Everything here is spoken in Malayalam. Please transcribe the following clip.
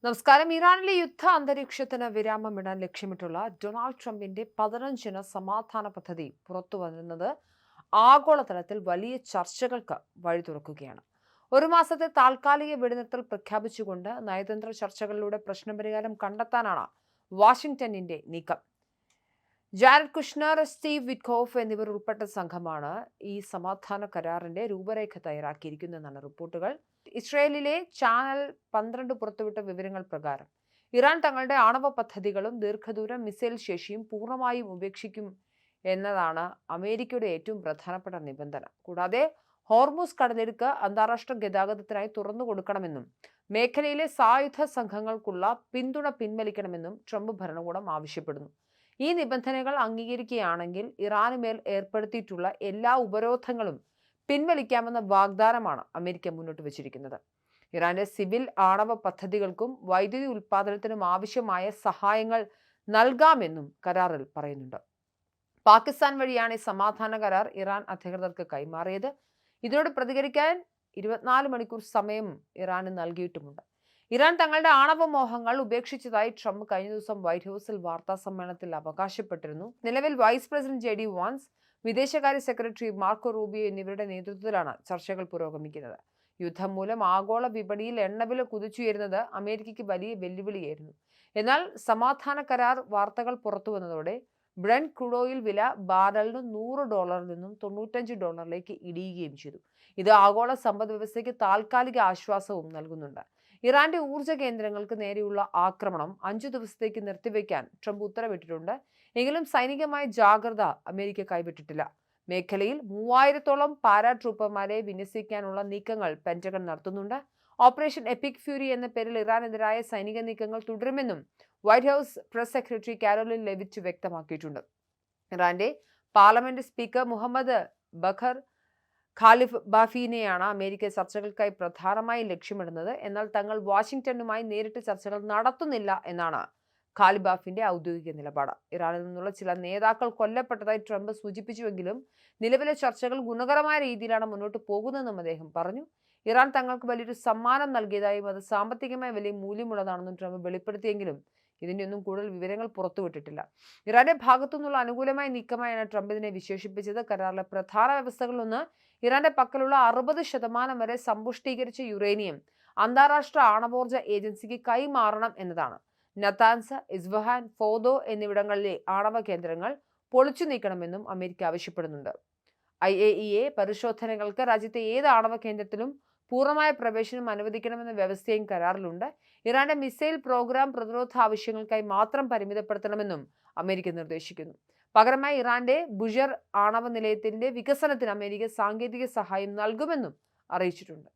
നമസ്കാരം. ഇറാനിലെ യുദ്ധ അന്തരീക്ഷത്തിന് വിരാമമിടാൻ ലക്ഷ്യമിട്ടുള്ള ഡൊണാൾഡ് ട്രംപിന്റെ 15 സമാധാന പദ്ധതി പുറത്തു വരുന്നത് ആഗോളതലത്തിൽ വലിയ ചർച്ചകൾക്ക് വഴി തുറക്കുകയാണ്. ഒരു മാസത്തെ താൽക്കാലിക വെടിനിർത്തൽ പ്രഖ്യാപിച്ചുകൊണ്ട് നയതന്ത്ര ചർച്ചകളിലൂടെ പ്രശ്നപരിഹാരം കണ്ടെത്താനാണ് വാഷിംഗ്ടണിന്റെ നീക്കം. ജാരഡ് കുഷ്നർ, സ്റ്റീവ് വിറ്റ്കോഫ് എന്നിവർ ഉൾപ്പെട്ട സംഘമാണ് ഈ സമാധാന കരാറിന്റെ രൂപരേഖ തയ്യാറാക്കിയിരിക്കുന്നതെന്നാണ് റിപ്പോർട്ടുകൾ. ഇസ്രയേലിലെ ചാനൽ 12 പുറത്തുവിട്ട വിവരങ്ങൾ പ്രകാരം ഇറാൻ തങ്ങളുടെ ആണവ പദ്ധതികളും ദീർഘദൂര മിസൈൽ ശേഷിയും പൂർണ്ണമായും ഉപേക്ഷിക്കും എന്നതാണ് അമേരിക്കയുടെ ഏറ്റവും പ്രധാനപ്പെട്ട നിബന്ധന. കൂടാതെ ഹോർമുസ് കടലിടുക്ക് അന്താരാഷ്ട്ര ഗതാഗതത്തിനായി തുറന്നു കൊടുക്കണമെന്നും മേഖലയിലെ സായുധ സംഘങ്ങൾക്കുള്ള പിന്തുണ പിൻവലിക്കണമെന്നും ട്രംപ് ഭരണകൂടം ആവശ്യപ്പെടുന്നു. ഈ നിബന്ധനകൾ അംഗീകരിക്കുകയാണെങ്കിൽ ഇറാനുമേൽ ഏർപ്പെടുത്തിയിട്ടുള്ള എല്ലാ ഉപരോധങ്ങളും പിൻവലിക്കാമെന്ന വാഗ്ദാനമാണ് അമേരിക്ക മുന്നോട്ട് വച്ചിരിക്കുന്നത്. ഇറാന്റെ സിവിൽ ആണവ പദ്ധതികൾക്കും വൈദ്യുതി ഉൽപാദനത്തിനും ആവശ്യമായ സഹായങ്ങൾ നൽകാമെന്നും കരാറിൽ പറയുന്നുണ്ട്. പാകിസ്ഥാൻ വഴിയാണ് ഈ സമാധാന കരാർ ഇറാൻ അധികൃതർക്ക് കൈമാറിയത്. ഇതിനോട് പ്രതികരിക്കാൻ 24 മണിക്കൂർ സമയം ഇറാന് നൽകിയിട്ടുമുണ്ട്. ഇറാൻ തങ്ങളുടെ ആണവ മോഹങ്ങൾ ഉപേക്ഷിച്ചതായി ട്രംപ് കഴിഞ്ഞ ദിവസം വൈറ്റ് ഹൌസിൽ വാർത്താ സമ്മേളനത്തിൽ അവകാശപ്പെട്ടിരുന്നു. നിലവിൽ വൈസ് പ്രസിഡന്റ് JD വാൻസ്, വിദേശകാര്യ സെക്രട്ടറി മാർക്കോ റൂബിയോ എന്നിവരുടെ നേതൃത്വത്തിലാണ് ചർച്ചകൾ പുരോഗമിക്കുന്നത്. യുദ്ധം മൂലം ആഗോള വിപണിയിൽ എണ്ണവില കുതിച്ചുയരുന്നത് അമേരിക്കയ്ക്ക് വലിയ വെല്ലുവിളിയായിരുന്നു. എന്നാൽ സമാധാന കരാർ വാർത്തകൾ പുറത്തുവന്നതോടെ ബ്രെന്റ് ക്രൂഡ് ഓയിൽ വില ബാരലിന് $100 നിന്നും $95 ഇടിയുകയും ചെയ്തു. ഇത് ആഗോള സമ്പദ് വ്യവസ്ഥയ്ക്ക് താൽക്കാലിക ആശ്വാസവും നൽകുന്നുണ്ട്. ഇറാന്റെ ഊർജ്ജ കേന്ദ്രങ്ങൾക്ക് നേരെയുള്ള ആക്രമണം 5 ദിവസത്തേക്ക് നിർത്തിവെക്കാൻ ട്രംപ് ഉത്തരവിട്ടിട്ടുണ്ട്. എങ്കിലും സൈനികമായ ജാഗ്രത അമേരിക്ക കൈവിട്ടിട്ടില്ല. മേഖലയിൽ 3000-ഓളം പാരാട്രൂപ്പർമാരെ വിന്യസിക്കാനുള്ള നീക്കങ്ങൾ പെന്റഗൺ നടത്തുന്നുണ്ട്. ഓപ്പറേഷൻ എപ്പിക് ഫ്യൂരി എന്ന പേരിൽ ഇറാനെതിരായ സൈനിക നീക്കങ്ങൾ തുടരുമെന്നും white house press secretary Caroline Leavitt വ്യക്തമാക്കിയിട്ടുണ്ട്. ഇറാന്റെ പാർലമെന്റ് സ്പീക്കർ മുഹമ്മദ് ബഖർ ഖാലിഫ് ബാഫിനെയാണ് അമേരിക്ക ചർച്ചകൾക്കായി പ്രധാനമായി ലക്ഷ്യമിടുന്നത്. എന്നാൽ തങ്ങൾ വാഷിംഗ്ടണുമായി നേരിട്ട് ചർച്ചകൾ നടത്തുന്നില്ല എന്നാണ് ഖാലിബാഫിന്റെ ഔദ്യോഗിക നിലപാട്. ഇറാനിൽ നിന്നുള്ള ചില നേതാക്കൾ കൊല്ലപ്പെട്ടതായി ട്രംപ് സൂചിപ്പിച്ചുവെങ്കിലും നിലവിലെ ചർച്ചകൾ ഗുണകരമായ രീതിയിലാണ് മുന്നോട്ട് പോകുന്നതെന്നും അദ്ദേഹം പറഞ്ഞു. ഇറാൻ തങ്ങൾക്ക് വലിയൊരു സമ്മാനം നൽകിയതായും അത് സാമ്പത്തികമായി വലിയ മൂല്യമുള്ളതാണെന്നും ട്രംപ് വെളിപ്പെടുത്തിയെങ്കിലും ഇതിന്റെ ഒന്നും കൂടുതൽ വിവരങ്ങൾ പുറത്തുവിട്ടിട്ടില്ല. ഇറാന്റെ ഭാഗത്തുനിന്നുള്ള അനുകൂലമായ നീക്കമായാണ് ട്രംപ് ഇതിനെ വിശേഷിപ്പിച്ചത്. കരാറിലെ പ്രധാന വ്യവസ്ഥകളിലൊന്ന് ഇറാന്റെ പക്കലുള്ള 60% വരെ സമ്പുഷ്ടീകരിച്ച യുറേനിയം അന്താരാഷ്ട്ര ആണവോർജ്ജ ഏജൻസിക്ക് കൈമാറണം എന്നതാണ്. നതാൻസ്, ഇസ്ഫഹാൻ, ഫോദോ എന്നിവിടങ്ങളിലെ ആണവ കേന്ദ്രങ്ങൾ പൊളിച്ചു നീക്കണമെന്നും അമേരിക്ക ആവശ്യപ്പെടുന്നുണ്ട്. IAEA പരിശോധനകൾക്ക് രാജ്യത്തെ ഏത് ആണവ കേന്ദ്രത്തിലും പൂർണ്ണമായ പ്രവേശനം അനുവദിക്കണമെന്ന വ്യവസ്ഥയും കരാറിലുണ്ട്. ഇറാന്റെ മിസൈൽ പ്രോഗ്രാം പ്രതിരോധ ആവശ്യങ്ങൾക്കായി മാത്രം പരിമിതപ്പെടുത്തണമെന്നും അമേരിക്ക നിർദ്ദേശിക്കുന്നു. പകരമായി ഇറാന്റെ ബുഷർ ആണവ നിലയത്തിന്റെ വികസനത്തിന് അമേരിക്ക സാങ്കേതിക സഹായം നൽകുമെന്നും അറിയിച്ചിട്ടുണ്ട്.